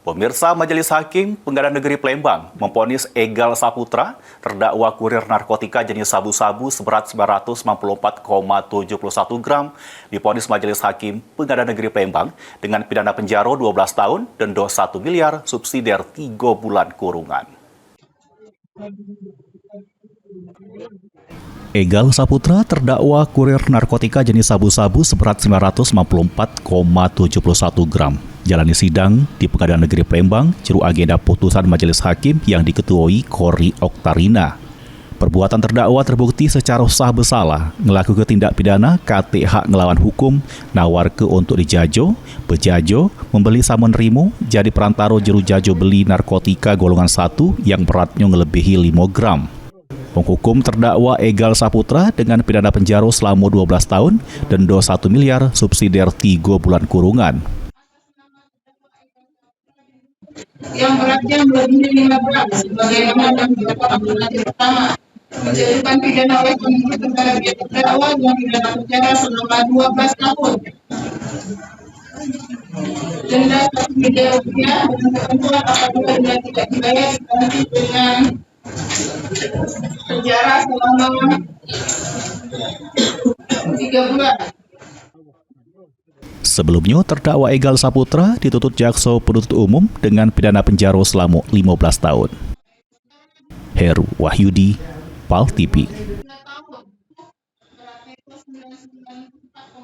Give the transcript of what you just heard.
Pemirsa Majelis Hakim Pengadilan Negeri Palembang memvonis Egal Saputra, terdakwa kurir narkotika jenis sabu-sabu seberat 954,71 gram, divonis Majelis Hakim Pengadilan Negeri Palembang dengan pidana penjara 12 tahun, denda 1 miliar, subsidiar 3 bulan kurungan. Egal Saputra terdakwa kurir narkotika jenis sabu-sabu seberat 954,71 gram. Jalani sidang di Pengadilan Negeri Palembang, ciru agenda putusan Majelis Hakim yang diketuai Kori Oktarina. Perbuatan terdakwa terbukti secara sah bersalah, melakukan tindak pidana kate hak ngelawan hukum, nawar ke untuk dijajo, bejajo, membeli sama nerimo, jadi perantara jeru jajo beli narkotika golongan 1 yang beratnya melebihi 5 gram. Penghukum terdakwa Egal Saputra dengan pidana penjara selama 12 tahun, denda 1 miliar, subsidiar 3 bulan kurungan. Yang beratnya melebihi 5 gram, sebagaimana dalam beberapa alternatif pertama, menjatuhkan pidana oleh penuntut kepada pihak terdakwa dengan pidana penjara selama 12 tahun. Denda 1 miliar rupiah dengan ketentuan apabila denda tidak dibayar diganti dengan penjara selama 3 bulan. Sebelumnya, terdakwa Egal Saputra dituntut jaksa penuntut umum dengan pidana penjara selama 15 tahun. Heru Wahyudi, PAL TV.